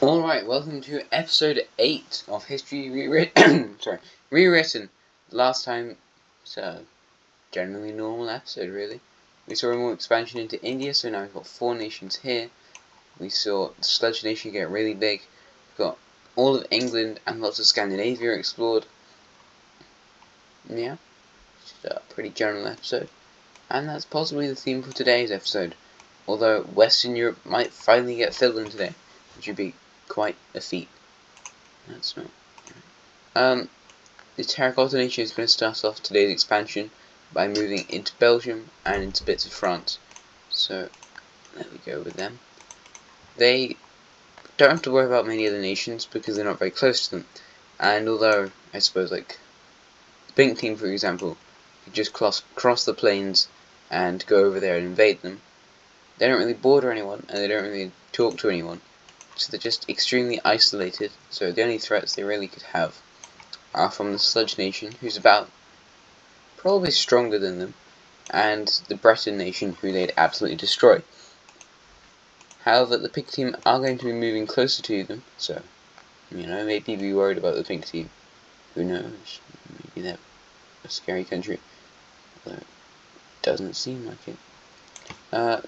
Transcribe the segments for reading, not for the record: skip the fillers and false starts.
Alright, welcome to episode 8 of History Rewritten. Rewritten. Last time, it's a generally normal episode, really. We saw a more expansion into India, so now we've got 4 nations here. We saw the Sludge Nation get really big. We've got all of England and lots of Scandinavia explored. Yeah, it's a pretty general episode. And that's possibly the theme for today's episode. Although Western Europe might finally get filled in today, which would be quite a feat. That's not. The Terracotta Nation is going to start off today's expansion by moving into Belgium and into bits of France. So there we go with them. They don't have to worry about many other nations because they're not very close to them. And although I suppose like the Pink Team, for example, could just cross the plains and go over there and invade them, they don't really border anyone and they don't really talk to anyone. So they're just extremely isolated, so the only threats they really could have are from the Sludge Nation, who's about probably stronger than them, and the Breton Nation, who they'd absolutely destroy. However, the Pink Team are going to be moving closer to them, so, maybe be worried about the Pink Team. Who knows? Maybe they're a scary country, although it doesn't seem like it.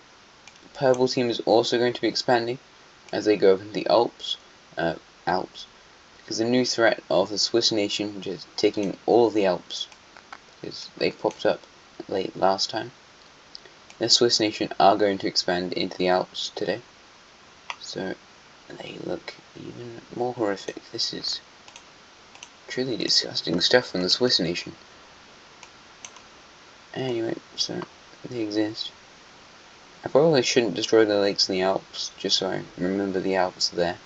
Purple Team is also going to be expanding as they go up into the Alps, because the new threat of the Swiss nation, which is taking all of the Alps, because they popped up late last time. The Swiss nation are going to expand into the Alps today, so they look even more horrific. This is truly disgusting stuff from the Swiss nation. Anyway, so they exist. I probably shouldn't destroy the lakes in the Alps, just so I remember the Alps are there.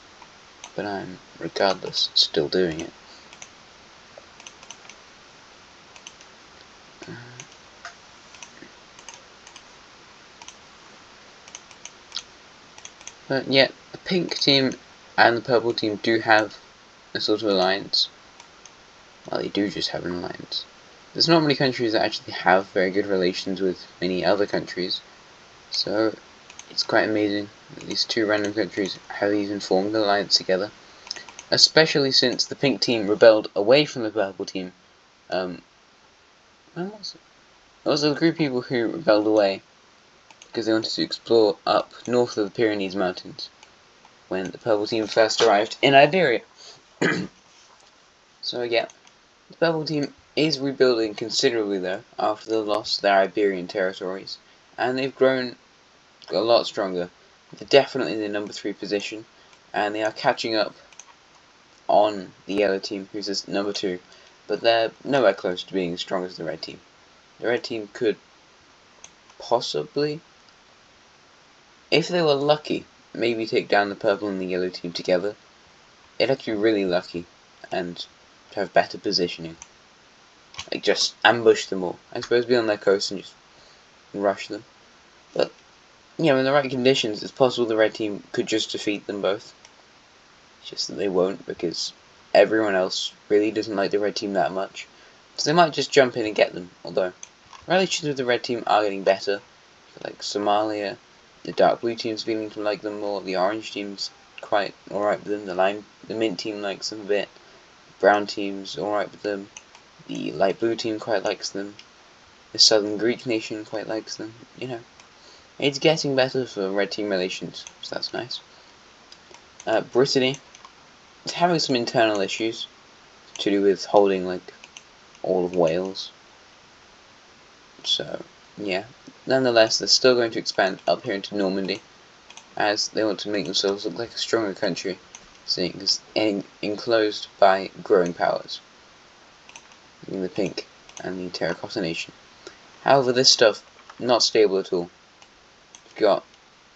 But I'm, regardless, still doing it. But yeah, the Pink Team and the Purple Team do have a sort of alliance. Well, they do just have an alliance. There's not many countries that actually have very good relations with many other countries. So it's quite amazing that these two random countries have even formed an alliance together. Especially since the Pink Team rebelled away from the Purple Team. When was it? It was a group of people who rebelled away because they wanted to explore up north of the Pyrenees Mountains when the Purple Team first arrived in Iberia. So yeah, the Purple Team is rebuilding considerably though after the loss of their Iberian territories, and they've grown a lot stronger. They're definitely in the number 3 position, and they are catching up on the Yellow Team, who's this number 2, but they're nowhere close to being as strong as the Red Team. The Red Team could possibly, if they were lucky, maybe take down the Purple and the Yellow Team together. They'd have to be really lucky and to have better positioning. Like just ambush them all. I suppose be on their coast and just rush them. But in the right conditions, it's possible the Red Team could just defeat them both. It's just that they won't, because everyone else really doesn't like the Red Team that much. So they might just jump in and get them, although relations with the Red Team are getting better. Like Somalia, the Dark Blue Team's beginning to like them more, the Orange Team's quite alright with them, the Mint Team likes them a bit, the Brown Team's alright with them, the Light Blue Team quite likes them, the Southern Greek Nation quite likes them, It's getting better for Red Team relations, so that's nice. Brittany is having some internal issues to do with holding, all of Wales. So, yeah. Nonetheless, they're still going to expand up here into Normandy, as they want to make themselves look like a stronger country, seeing as enclosed by growing powers, being the Pink and the Terracotta Nation. However, this stuff, not stable at all. You've got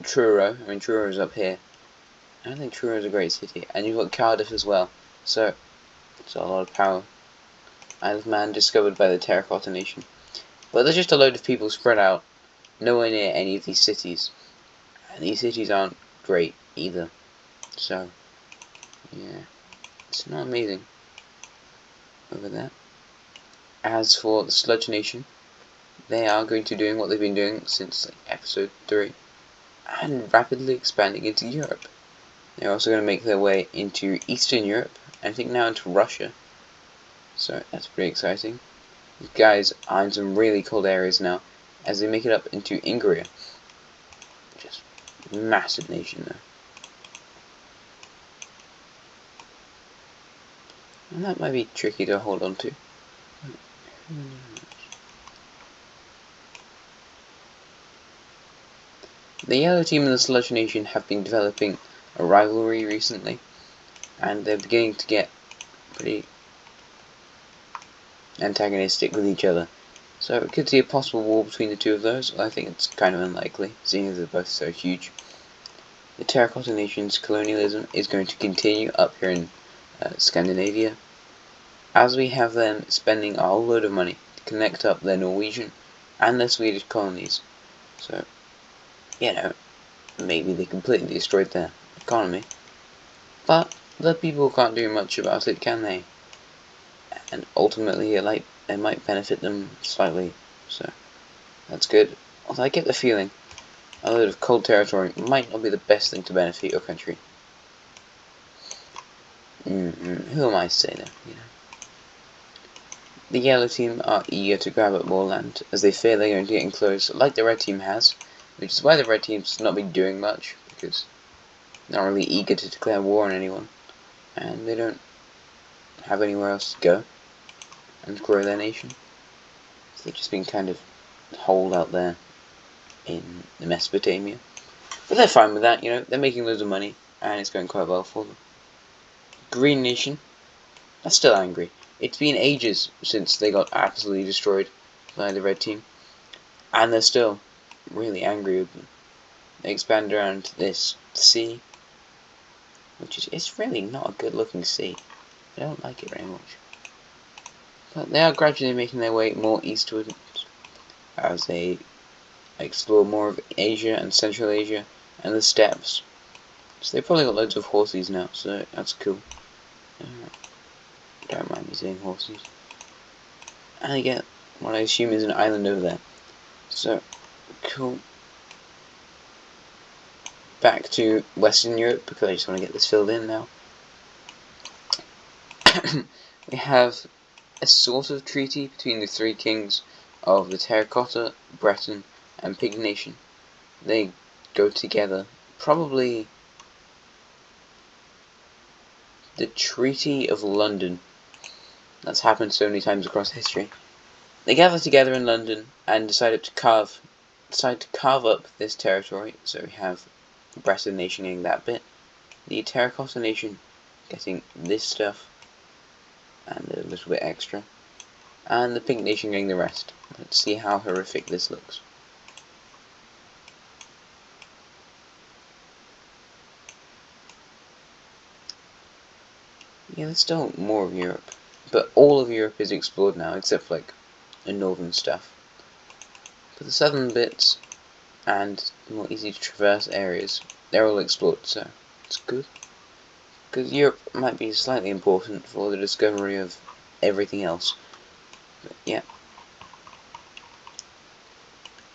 Truro, Truro's up here. I don't think Truro's a great city, and you've got Cardiff as well, so it's a lot of power. Isle of Man discovered by the Terracotta Nation. But there's just a load of people spread out, nowhere near any of these cities. And these cities aren't great either. So, yeah, it's not amazing over there. As for the Sludge Nation, they are going to be doing what they've been doing since episode 3, and rapidly expanding into Europe. They're also going to make their way into Eastern Europe, and I think now into Russia. So that's pretty exciting. These guys are in some really cold areas now, as they make it up into Ingria. Just massive nation there. And that might be tricky to hold on to. The Yellow Team and the Sludge Nation have been developing a rivalry recently, and they're beginning to get pretty antagonistic with each other. So we could see a possible war between the two of those, although I think it's kind of unlikely, seeing as they're both so huge. The Terracotta Nation's colonialism is going to continue up here in Scandinavia, as we have them spending a whole load of money to connect up their Norwegian and their Swedish colonies. So, you know, maybe they completely destroyed their economy, but the people can't do much about it, can they? And ultimately it might benefit them slightly, so that's good. Although I get the feeling a load of cold territory might not be the best thing to benefit your country. Who am I to say that, you know? The Yellow Team are eager to grab up more land, as they fear they're going to get enclosed like the Red Team has, which is why the Red Team's not been doing much, because they're not really eager to declare war on anyone, and they don't have anywhere else to go and grow their nation. So they've just been kind of holed out there in Mesopotamia. But they're fine with that, you know, they're making loads of money, and it's going quite well for them. Green Nation, they're still angry. It's been ages since they got absolutely destroyed by the Red Team, and they're still really angry with them. They expand around this sea, which is it's really not a good looking sea. I don't like it very much. But they are gradually making their way more eastward as they explore more of Asia and Central Asia and the steppes. So they've probably got loads of horses now, so that's cool. Don't mind me saying horses. And I get what I assume is an island over there. So, cool. Back to Western Europe, because I just want to get this filled in now. We have a sort of treaty between the three kings of the Terracotta, Breton, and Pig Nation. They go together. Probably the Treaty of London. That's happened so many times across history. They gather together in London and decide to carve up this territory. So we have the Breton Nation getting that bit, the Terracotta Nation getting this stuff and a little bit extra, and the Pink Nation getting the rest. Let's see how horrific this looks. Yeah, there's still more of Europe, but all of Europe is explored now, except for like the northern stuff. But the southern bits and the more easy to traverse areas, they're all explored, so it's good. Because Europe might be slightly important for the discovery of everything else. But yeah.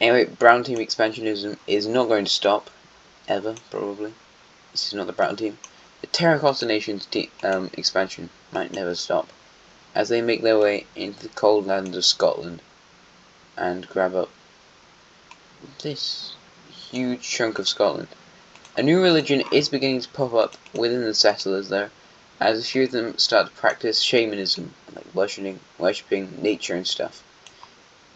Anyway, Brown Team expansionism is not going to stop, ever, probably. This is not the Brown Team. The Terracotta Nation's expansion might never stop, as they make their way into the cold lands of Scotland and grab up this huge chunk of Scotland. A new religion is beginning to pop up within the settlers there, as a few of them start to practice shamanism, like worshipping nature and stuff.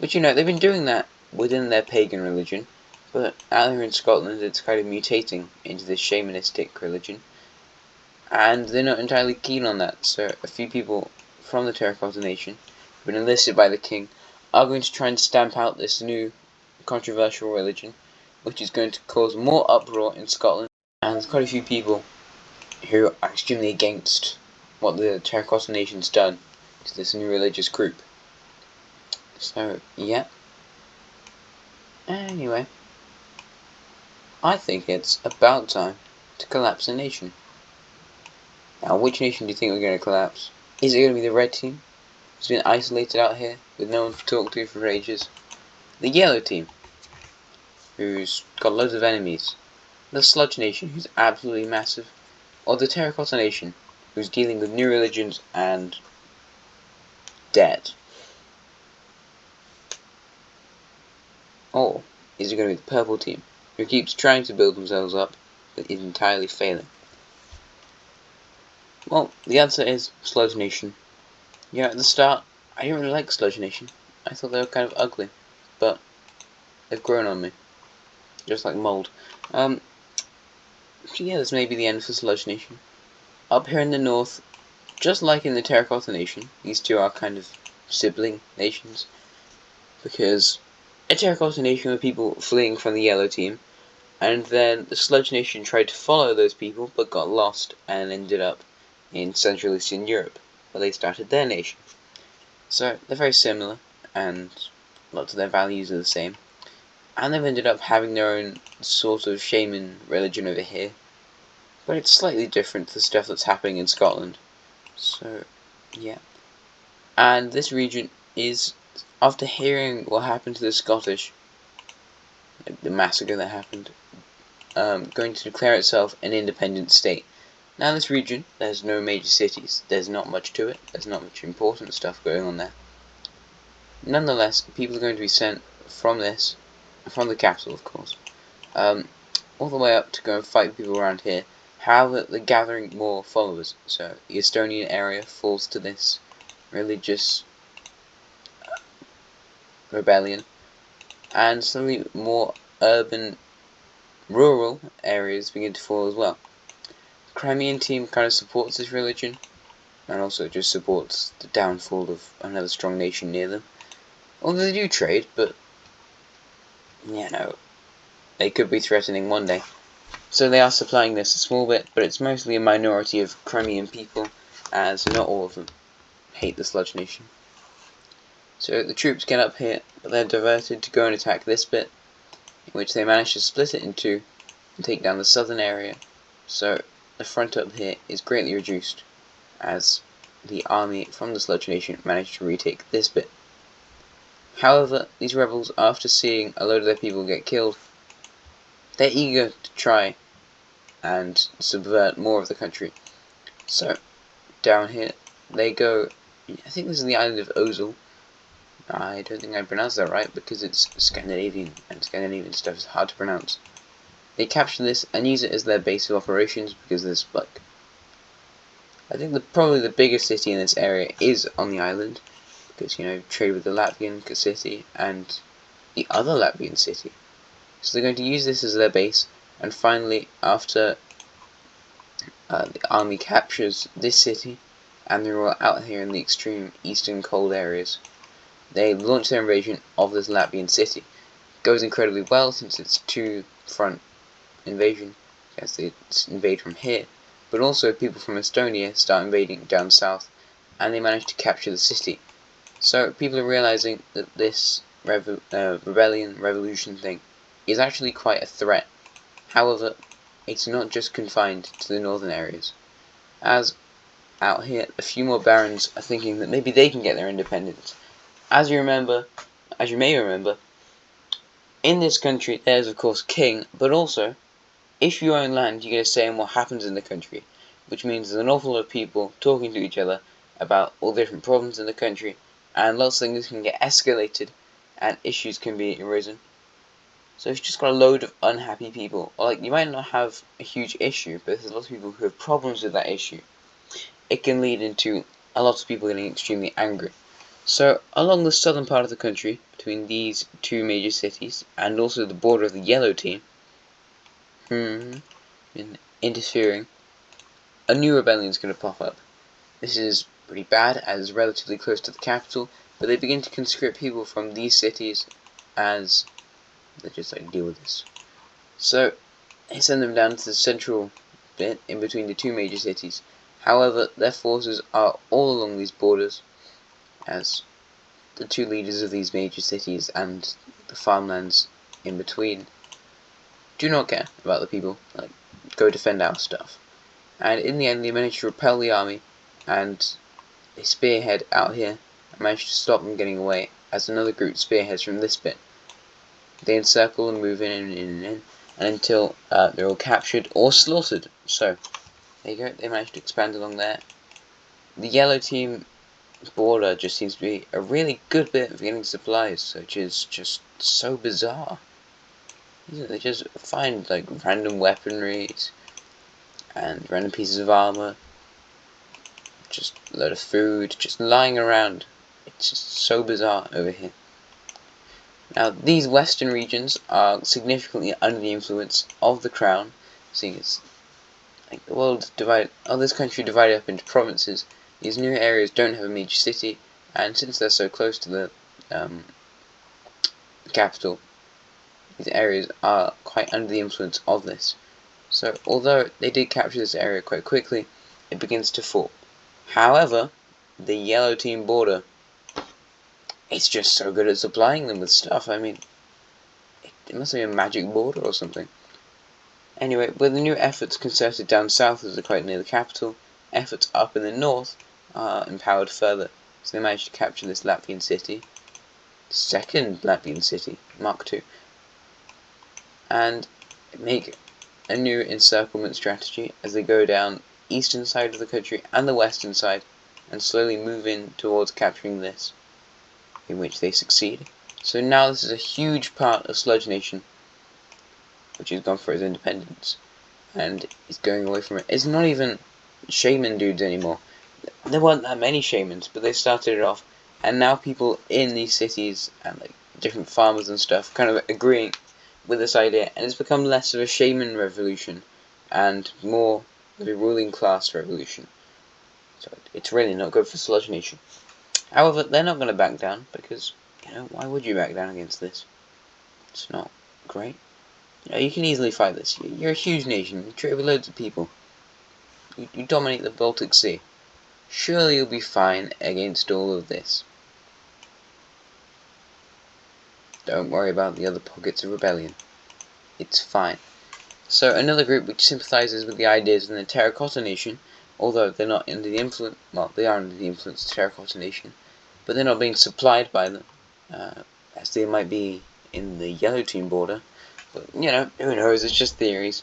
But you know, they've been doing that within their pagan religion, but out here in Scotland it's kind of mutating into this shamanistic religion, and they're not entirely keen on that, so a few people from the Terracotta Nation, who've been enlisted by the king, are going to try and stamp out this new controversial religion, which is going to cause more uproar in Scotland, and there's quite a few people who are extremely against what the Terracotta Nation's done to this new religious group. So, yeah. Anyway, I think it's about time to collapse a nation. Now, which nation do you think we're going to collapse? Is it going to be the Red Team, who's been isolated out here with no one to talk to for ages? The Yellow Team, who's got loads of enemies? The Sludge Nation, who's absolutely massive, or the Terracotta Nation, who's dealing with new religions and debt? Or is it going to be the purple team, who keeps trying to build themselves up, but is entirely failing? Well, the answer is Sludge Nation. Yeah, at the start, I didn't really like Sludge Nation. I thought they were kind of ugly, but they've grown on me, just like mold. So yeah, this may be the end for Sludge Nation. Up here in the north, just like in the Terracotta Nation, these two are kind of sibling nations, because a Terracotta Nation were people fleeing from the Yellow Team, and then the Sludge Nation tried to follow those people, but got lost and ended up in Central Eastern Europe, where they started their nation. So they're very similar, and lots of their values are the same. And they've ended up having their own sort of shaman religion over here, but it's slightly different to the stuff that's happening in Scotland. So, yeah. And this region is, after hearing what happened to the Scottish, like the massacre that happened, going to declare itself an independent state. Now this region, there's no major cities, there's not much to it, there's not much important stuff going on there. Nonetheless, people are going to be sent from this, from the capital of course, all the way up to go and fight people around here. However, they're gathering more followers, so the Estonian area falls to this religious rebellion, and suddenly more urban, rural areas begin to fall as well. The Crimean team kind of supports this religion, and also just supports the downfall of another strong nation near them. Although they do trade, but they could be threatening one day. So they are supplying this a small bit, but it's mostly a minority of Crimean people, as not all of them hate the Sludge Nation. So the troops get up here, but they're diverted to go and attack this bit, in which they manage to split it in two and take down the southern area. So the front up here is greatly reduced, as the army from the Sludge Nation managed to retake this bit. However, these rebels, after seeing a load of their people get killed, they're eager to try and subvert more of the country. So, down here, they go, I think this is the island of Ozil. I don't think I pronounced that right, because it's Scandinavian, and Scandinavian stuff is hard to pronounce. They capture this and use it as their base of operations, because there's, like, I think probably the biggest city in this area is on the island, because, trade with the Latvian city and the other Latvian city. So they're going to use this as their base, and finally, after the army captures this city, and they're all out here in the extreme eastern cold areas, they launch their invasion of this Latvian city. It goes incredibly well, since it's two-front invasion, as they invade from here, but also people from Estonia start invading down south, and they manage to capture the city. So people are realizing that this revolution thing is actually quite a threat. However, it's not just confined to the northern areas, as out here a few more barons are thinking that maybe they can get their independence. As you may remember, in this country there's of course king, but also if you own land you get a say in what happens in the country, which means there's an awful lot of people talking to each other about all the different problems in the country, and lots of things can get escalated and issues can be arisen. So if you've just got a load of unhappy people, or you might not have a huge issue, but there's a lot of people who have problems with that issue, it can lead into a lot of people getting extremely angry. So along the southern part of the country, between these two major cities, and also the border of the Yellow Team, interfering, a new rebellion is going to pop up. This is pretty bad, as it's relatively close to the capital, but they begin to conscript people from these cities as they just deal with this. So they send them down to the central bit in between the two major cities. However, their forces are all along these borders, as the two leaders of these major cities and the farmlands in between do not care about the people, go defend our stuff. And in the end they manage to repel the army, and they spearhead out here and manage to stop them getting away, as another group spearheads from this bit. They encircle and move in and until they're all captured or slaughtered. So There you go, they managed to expand along there. The yellow team border just seems to be a really good bit of getting supplies, which is just so bizarre. They just find like random weaponries and random pieces of armor, just a load of food, just lying around. It's just so bizarre over here. Now, these western regions are significantly under the influence of the crown, seeing as like the world divided, this country divided up into provinces. These new areas don't have a major city, and since they're so close to the capital, these areas are quite under the influence of this. So, although they did capture this area quite quickly, it begins to fall. However, the yellow team border, it's just so good at supplying them with stuff. I mean, it must be a magic border or something. Anyway, with the new efforts concerted down south as they're quite near the capital, efforts up in the north are empowered further. So they managed to capture this Latvian city, second Latvian city, Mark II, and make a new encirclement strategy as they go down eastern side of the country and the western side, and slowly move in towards capturing this, in which they succeed. So now this is a huge part of Sludge Nation, which has gone for its independence, and is going away from it. It's not even shaman dudes anymore. There weren't that many shamans, but they started it off, and now people in these cities and like different farmers and stuff kind of agreeing with this idea, and it's become less of a shaman revolution and more of a ruling class revolution. So it's really not good for Sludge Nation. However, they're not going to back down, because, why would you back down against this? It's not great. You can easily fight this. You're a huge nation. You trade with loads of people. You dominate the Baltic Sea. Surely you'll be fine against all of this. Don't worry about the other pockets of rebellion. It's fine. So another group which sympathizes with the ideas of the Terracotta Nation, although they're not under the influence, well, they are under the influence of the Terracotta Nation, but they're not being supplied by them, as they might be in the yellow team border. But, who knows, it's just theories.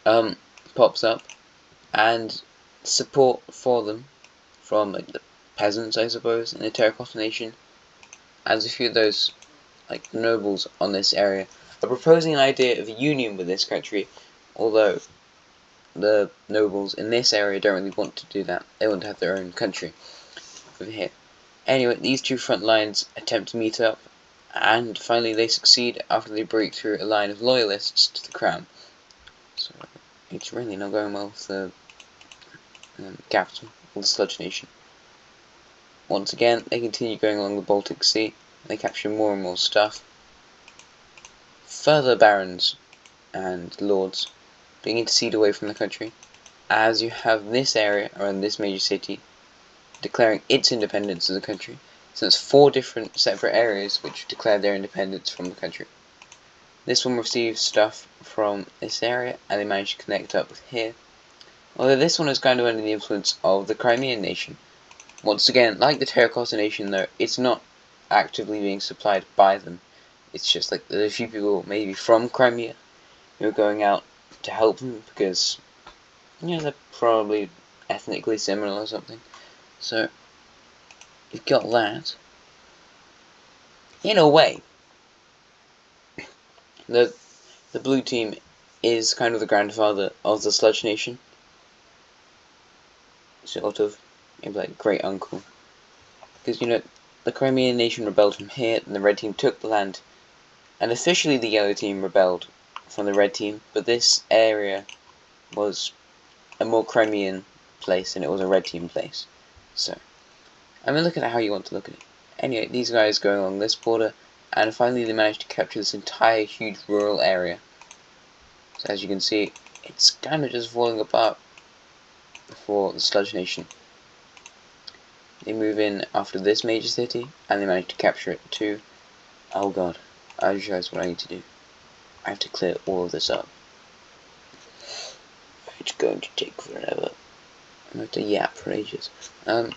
Pops up, and support for them from the peasants, I suppose, in the Terracotta Nation, as a few of those nobles on this area are proposing an idea of a union with this country, although the nobles in this area don't really want to do that. They want to have their own country over here. Anyway, these two front lines attempt to meet up, and finally they succeed after they break through a line of loyalists to the crown. So it's really not going well with the capital of the Sludge Nation. Once again, they continue going along the Baltic Sea. They capture more and more stuff. Further barons and lords begin to cede away from the country, as you have this area around this major city declaring its independence as a country. So it's 4 different separate areas which declare their independence from the country. This one receives stuff from this area, and they manage to connect up with here. Although this one is kind of under the influence of the Crimean Nation. Once again, like the Terracotta Nation though, it's not actively being supplied by them. It's just like there's a few people maybe from Crimea who are going out to help them because they're probably ethnically similar or something. So you've got that. In a way, the blue team is kind of the grandfather of the Sludge Nation. Sort of, maybe like great uncle. Because the Crimean Nation rebelled from here, and the red team took the land. And officially the yellow team rebelled from the red team, but this area was a more Crimean place than it was a red team place. So, I mean, look at how you want to look at it. Anyway, these guys go along this border, and finally they managed to capture this entire huge rural area. So as you can see, it's kind of just falling apart for the Sludge Nation. They move in after this major city, and they manage to capture it too. Oh god, I just realized what I need to do. I have to clear all of this up. It's going to take forever. I'm going to yap for ages. And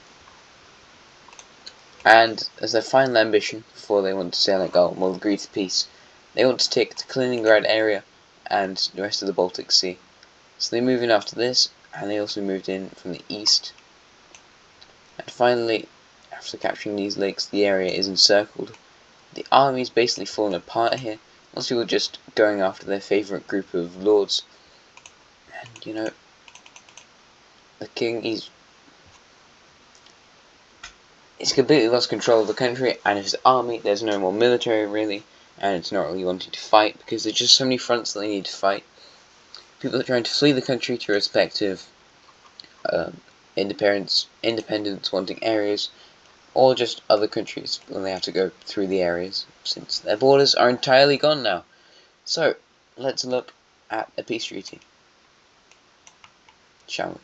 as their final ambition, before they want to say we'll agree to peace, they want to take the Kaliningrad area and the rest of the Baltic Sea. So they move in after this, and they also moved in from the east. And finally, after capturing these lakes, the area is encircled. The army's basically fallen apart here. Most people just going after their favourite group of lords. And, you know, the king, he's completely lost control of the country and his army. There's no more military, really, and it's not really wanting to fight because there's just so many fronts that they need to fight. People are trying to flee the country to respective independence wanting areas, or just other countries when they have to go through the areas, since their borders are entirely gone now. So, let's look at a peace treaty, shall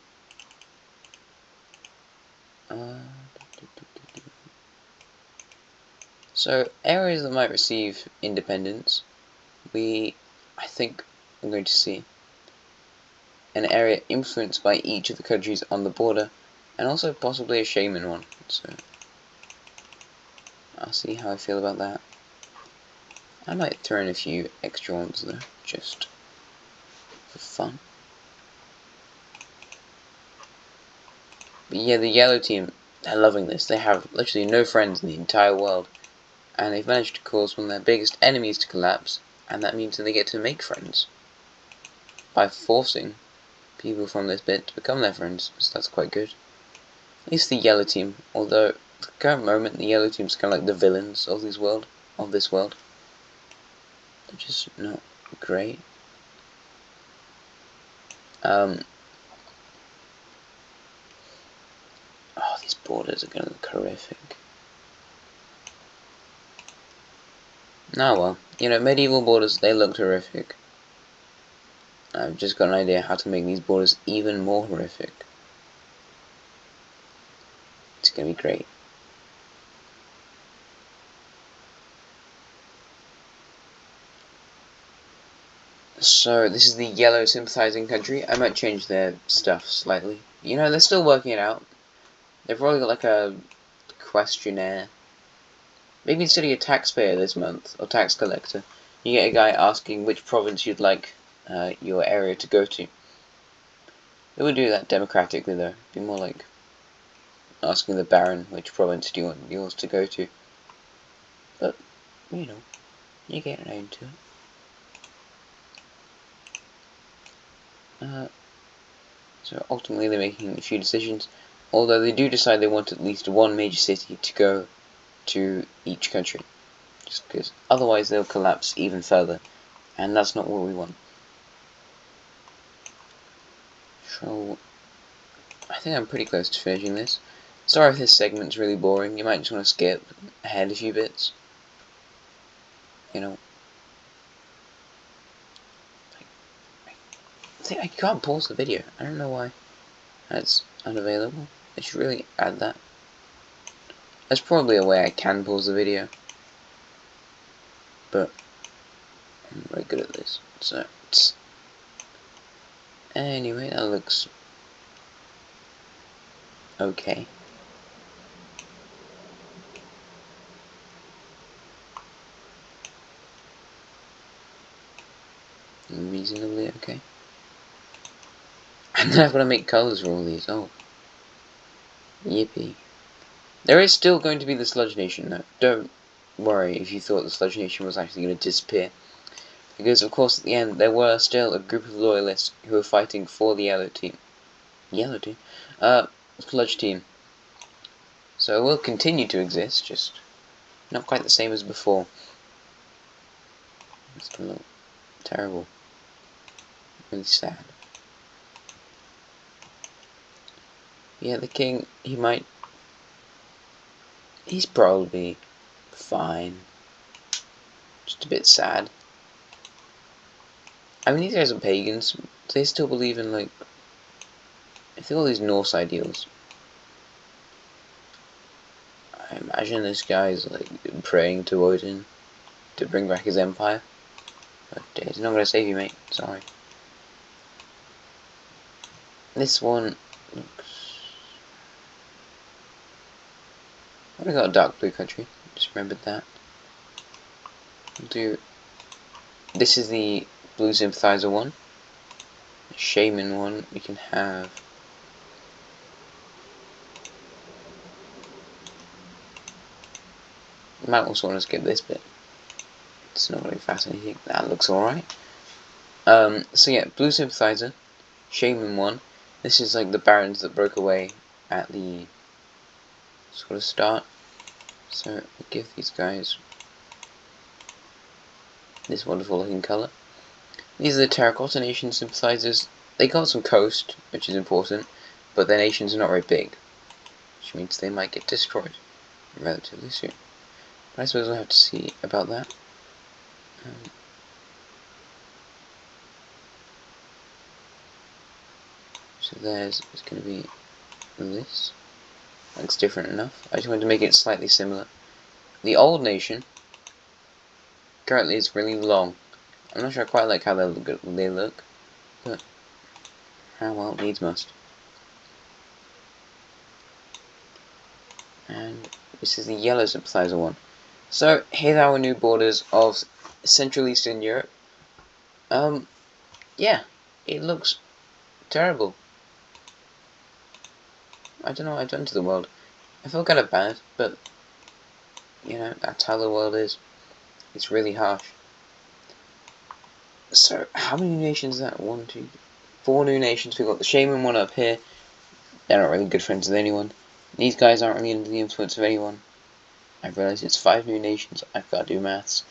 we? So, areas that might receive independence, I think I'm going to see an area influenced by each of the countries on the border, and also possibly a shaman one, so I'll see how I feel about that. I might throw in a few extra ones though, just for fun. But yeah, the yellow team, they're loving this. They have literally no friends in the entire world, and they've managed to cause one of their biggest enemies to collapse, and that means that they get to make friends by forcing people from this bit to become their friends, so that's quite good. At least the yellow team, although at the current moment the yellow team's kind of like the villains of this world. They're just not great. Oh, these borders are gonna look horrific. Oh well, you know, medieval borders, they look horrific. I've just got an idea how to make these borders even more horrific. It's gonna be great. So, this is the yellow sympathizing country. I might change their stuff slightly. You know, they're still working it out. They've probably got like a questionnaire. Maybe instead of your taxpayer this month, or tax collector, you get a guy asking which province you'd like your area to go to. It would do that democratically though. It'd be more like asking the Baron which province do you want yours to go to. But, you know, you get into it. So ultimately they're making a few decisions, although they do decide they want at least one major city to go to each country, just because otherwise they'll collapse even further, and that's not what we want. So, I think I'm pretty close to finishing this. Sorry if this segment's really boring, you might just want to skip ahead a few bits. You know, I can't pause the video. I don't know why that's unavailable. They should really add that. There's probably a way I can pause the video, but I'm very good at this. So, anyway, that looks okay. Reasonably okay. And then I've got to make colours for all these. Oh. Yippee. There is still going to be the Sludge Nation though. Don't worry if you thought the Sludge Nation was actually going to disappear. Because of course at the end there were still a group of loyalists who were fighting for the yellow team. Yellow team? Sludge team. So it will continue to exist, just not quite the same as before. It's gonna look terrible. Really sad. Yeah, the king, he's probably fine. Just a bit sad. I mean, these guys are pagans. They still believe in, like, I think all these Norse ideals. I imagine this guy's, like, praying to Odin to bring back his empire. But he's not gonna save you, mate. Sorry. This one looks... I've got a dark blue country. Just remembered that. We'll do... This is the blue sympathizer one. Shaman one, we can have might also want to skip this bit. It's not really fascinating. That looks alright. So yeah, Blue Sympathizer, Shaman one. This is like the barons that broke away at the sort of start. So we'll give these guys this wonderful looking colour. These are the Terracotta Nation Sympathizers. They got some coast, which is important, but their nations are not very big, which means they might get destroyed relatively soon. But I suppose we'll have to see about that. So there's going to be this. Looks different enough. I just wanted to make it slightly similar. The old nation currently is really long. I'm not sure I quite like how they look, but well, needs must. And this is the yellow sympathizer one. So here are our new borders of Central Eastern Europe. Yeah, it looks terrible. I don't know what I've done to the world. I feel kind of bad, but you know, that's how the world is. It's really harsh. So, how many nations is that? 1, 2, 4 new nations. We've got the Shaman one up here. They're not really good friends with anyone. These guys aren't really under the influence of anyone. I've realised it's 5 new nations. I've got to do maths.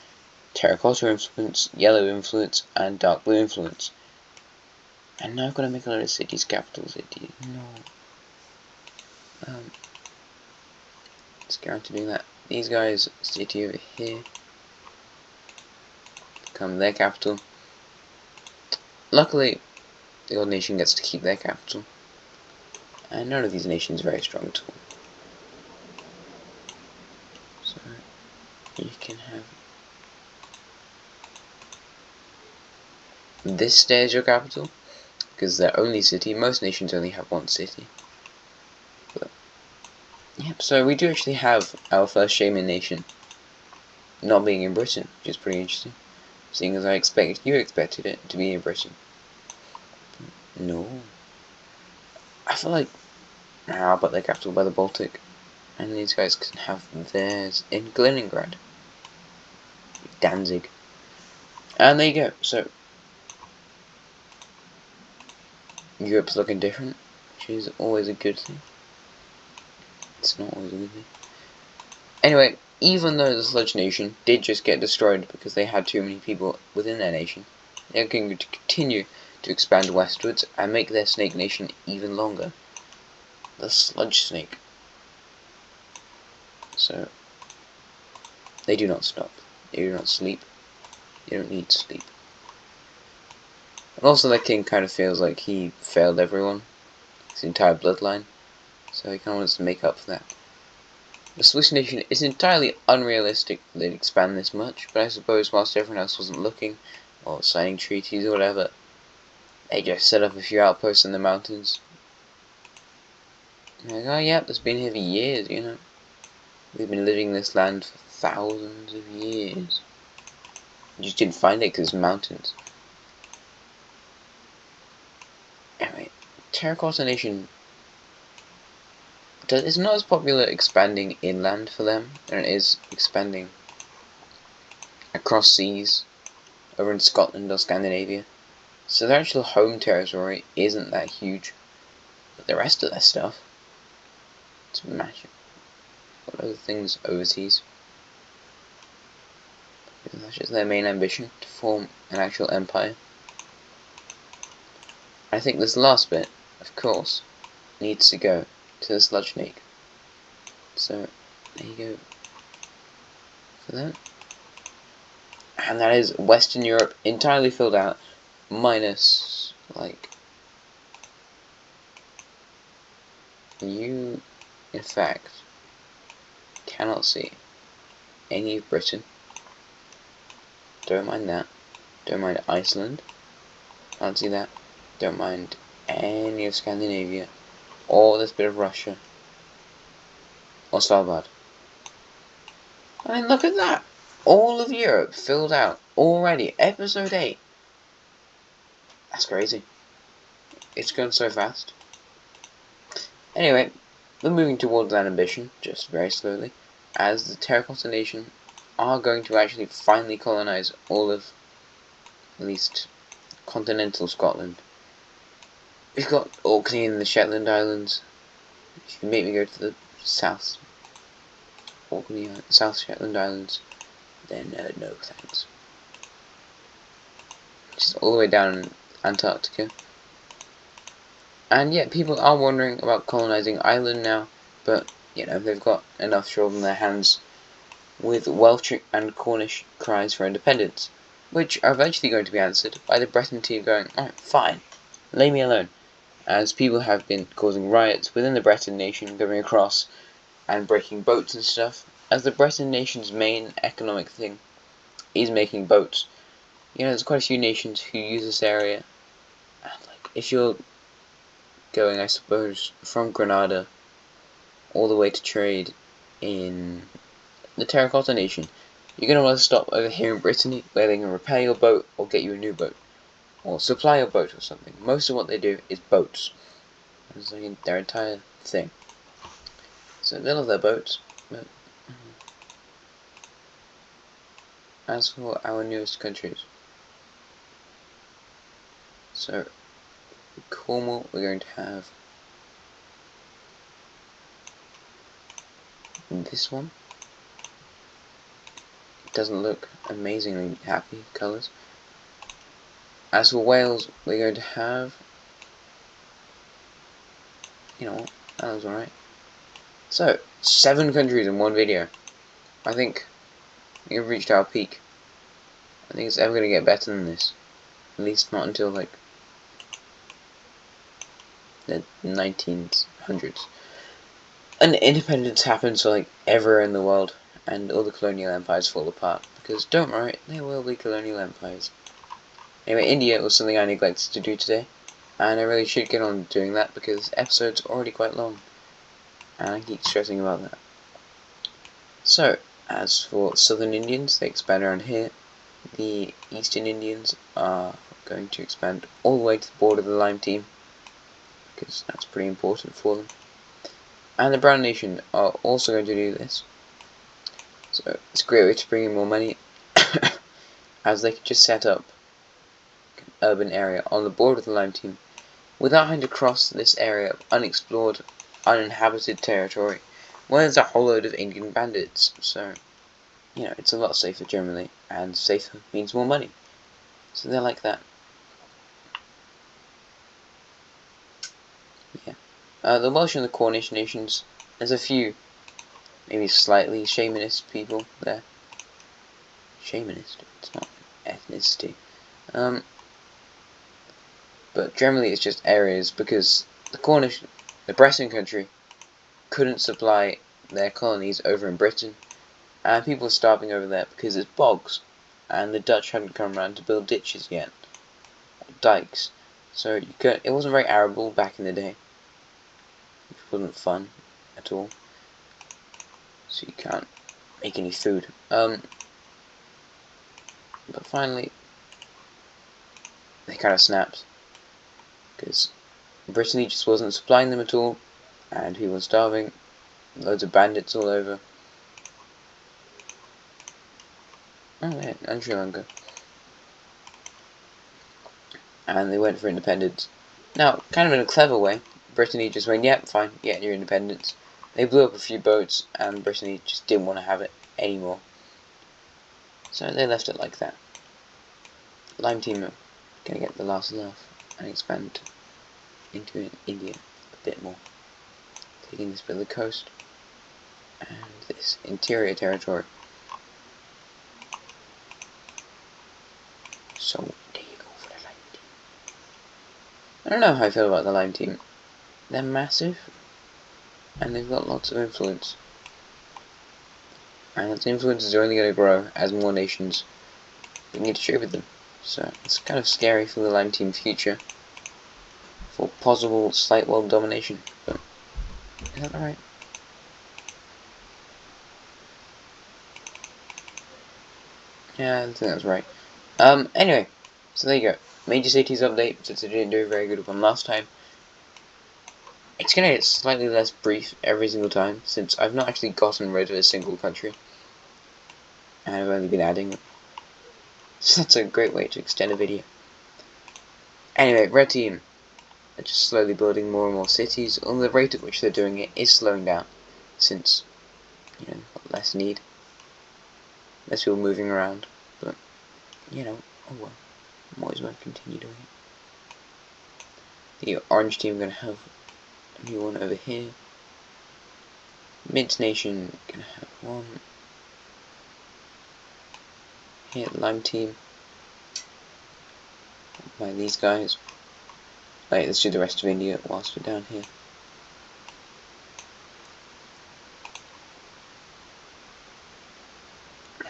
Terracotta influence, yellow influence, and dark blue influence. And now I've got to make a lot of cities, capital cities. No. Let's get on to doing that. These guys, city over here, become their capital. Luckily, the old nation gets to keep their capital. And none of these nations are very strong at all. So, you can have this stay as your capital, because their only city. Most nations only have one city. But, yep, so we do actually have our first Shaman nation not being in Britain, which is pretty interesting. Seeing as you expected it to be in Britain. No. I feel like I'll put their capital by the Baltic, and these guys can have theirs in Kaliningrad. Danzig. And there you go. So Europe's looking different, which is always a good thing. It's not always a good thing. Anyway, even though the Sludge Nation did just get destroyed because they had too many people within their nation, they're going to continue to expand westwards and make their Snake Nation even longer. The Sludge Snake. So, they do not stop. They do not sleep. They don't need sleep. And also the king kind of feels like he failed everyone, his entire bloodline, so he kind of wants to make up for that. The Swiss nation is entirely unrealistic that they'd expand this much, but I suppose whilst everyone else wasn't looking, or signing treaties or whatever, they just set up a few outposts in the mountains. And like, oh yeah, that's been here for years, you know. We've been living in this land for thousands of years. You just didn't find it because it's mountains. Anyway, Terracotta Nation it's not as popular expanding inland for them than it is expanding across seas over in Scotland or Scandinavia. So their actual home territory isn't that huge, but the rest of their stuff, it's massive. What other things overseas? That's just their main ambition, to form an actual empire. I think this last bit, of course, needs to go to the Sludge Snake. So, there you go for that. And that is Western Europe entirely filled out, minus, like, you, in fact, cannot see any of Britain. Don't mind that. Don't mind Iceland. Can't see that. Don't mind any of Scandinavia, or this bit of Russia, or Svalbard. I mean, look at that! All of Europe filled out already. Episode 8. That's crazy. It's going so fast. Anyway, we're moving towards that ambition, just very slowly, as the Terracotta Nation are going to actually finally colonize all of, at least, continental Scotland. We've got Orkney and the Shetland Islands. If you can make me go to the South Orkney, South Shetland Islands, then no thanks. Just all the way down in Antarctica. And yeah, people are wondering about colonizing Ireland now, but you know, they've got enough trouble in their hands with Welsh and Cornish cries for independence, which are eventually going to be answered by the Breton team going, alright, fine, leave me alone, as people have been causing riots within the Breton nation, going across and breaking boats and stuff, as the Breton nation's main economic thing is making boats. You know, there's quite a few nations who use this area, and like, if you're going, I suppose, from Granada all the way to trade in the Terracotta Nation, you're going to want to stop over here in Brittany, where they can repair your boat or get you a new boat, or supply your boat or something. Most of what they do is boats. That's like their entire thing. So they love their boats, but as for our newest countries, so Cornwall, we're going to have this one. It doesn't look amazingly happy colours. As for Wales, we're going to have, you know what, that was alright. So, 7 countries in one video. I think we've reached our peak. I think it's ever going to get better than this. At least not until like the 1900s. And independence happens for like everywhere in the world, and all the colonial empires fall apart. Because don't worry, there will be colonial empires. Anyway, India was something I neglected to do today, and I really should get on doing that because the episode's already quite long, and I keep stressing about that. So, as for Southern Indians, they expand around here. The Eastern Indians are going to expand all the way to the border of the Lime team, because that's pretty important for them. And the Brown Nation are also going to do this. So it's a great way to bring in more money, as they can just set up an urban area on the border of the Lime team without having to cross this area of unexplored, uninhabited territory where there's a whole load of Indian bandits. So, you know, it's a lot safer generally, and safer means more money. So they're like that. Yeah. The Welsh and the Cornish nations, there's a few, maybe slightly shamanist people there. Shamanist? It's not ethnicity. But generally it's just areas, because the Cornish, the Breton country, couldn't supply their colonies over in Britain, and people were starving over there because it's bogs, and the Dutch hadn't come around to build ditches yet, or dikes. So it wasn't very arable back in the day, which wasn't fun at all. So you can't make any food. But finally, they kind of snapped, because Brittany just wasn't supplying them at all, and people were starving, loads of bandits all over. Oh yeah, and Sri Lanka. And they went for independence. Now, kind of in a clever way, Brittany just went, yep, fine, get your independence. They blew up a few boats, and Brittany just didn't want to have it anymore. So they left it like that. Lime team are going to get the last laugh and expand into India a bit more, taking this bit of the coast and this interior territory. So there you go for the Lime team. I don't know how I feel about the Lime team. They're massive, and they've got lots of influence. And its influence is only going to grow as more nations begin to trade with them. So it's kind of scary for the Lime team future, for possible slight world domination. But is that alright? Yeah, I think that's right. Anyway, So there you go. Major cities update, since I didn't do a very good one last time. It's gonna get slightly less brief every single time, since I've not actually gotten rid of a single country. And I've only been adding them. So that's a great way to extend a video. Anyway, Red Team are just slowly building more and more cities, although the rate at which they're doing it is slowing down, since, you know, less need. Less people moving around, but, you know, oh well. Might as well continue doing it. The Orange Team are going to have a new one over here. Mint Nation going to have one. Here, Lime Team. By these guys. Right, let's do the rest of India whilst we're down here.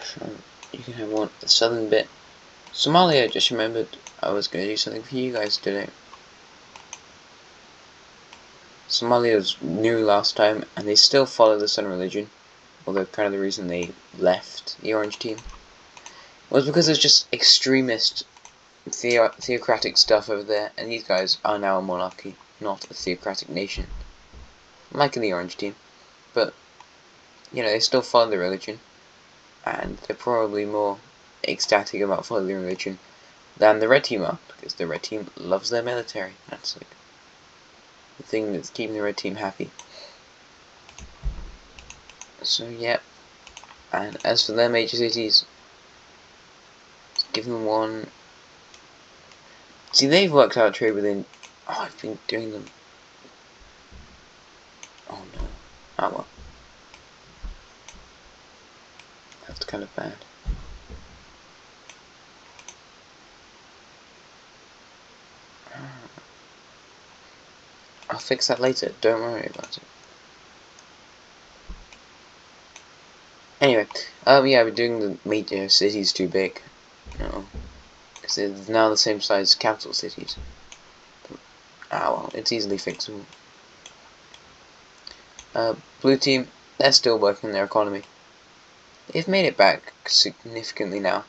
So, you can have one, the southern bit. Somalia, just remembered I was going to do something for you guys today. Somalia was new last time, and they still follow the Sun religion, although kind of the reason they left the Orange Team was because there's just extremist theocratic stuff over there, and these guys are now a monarchy, not a theocratic nation, like in the Orange Team. But, you know, they still follow the religion, and they're probably more ecstatic about following the religion than the Red Team are, because the Red Team loves their military. That's like the thing that's keeping the Red Team happy. So yeah, and as for their major cities, let's give them one. See, they've worked out trade within. Oh, I've been doing them. Oh no. Oh well. That's kind of bad. I'll fix that later, don't worry about it. Anyway, yeah, I've been doing the major cities too big. No. Because they're now the same size as capital cities. Ah well, it's easily fixable. Blue Team, they're still working their economy. They've made it back significantly now,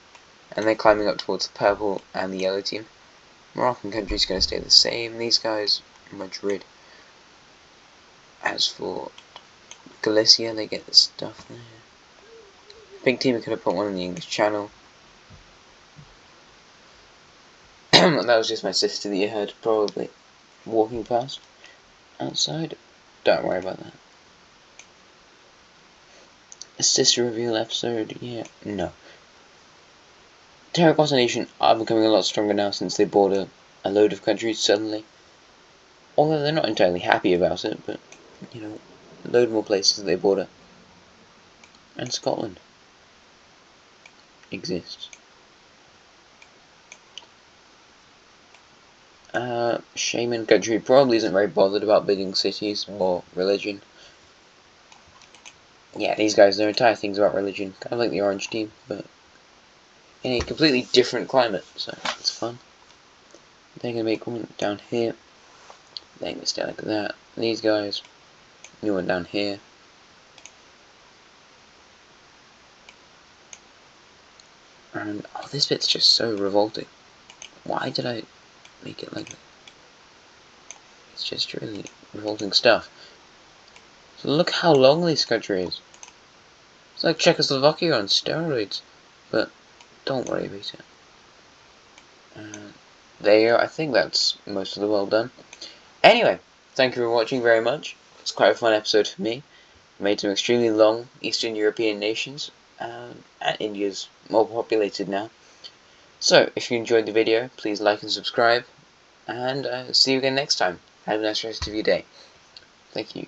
and they're climbing up towards the purple and the yellow team. Moroccan country's going to stay the same. These guys, Madrid. As for Galicia, they get the stuff there. Pink team, we could have put one in the English Channel. That was just my sister that you heard probably walking past outside. Don't worry about that. A sister reveal episode, yeah, no. Terracotta Nation are becoming a lot stronger now since they border a load of countries suddenly. Although they're not entirely happy about it, but, you know, a load more places that they border. And Scotland exists. Shaman country probably isn't very bothered about building cities or religion. Yeah, these guys, their entire thing's about religion, kind of like the Orange Team, but in a completely different climate, so it's fun. They're going to make one down here. They're going to stay like that. These guys, new one down here. And, oh, this bit's just so revolting. Why did I make it like that? It's just really revolting stuff. So look how long this country is. It's like Czechoslovakia on steroids. But don't worry about it. There you go. I think that's most of the world done. Anyway, thank you for watching very much. It's quite a fun episode for me. I made some extremely long Eastern European nations. And India's more populated now. So, if you enjoyed the video, please like and subscribe. And see you again next time. Have a nice rest of your day. Thank you.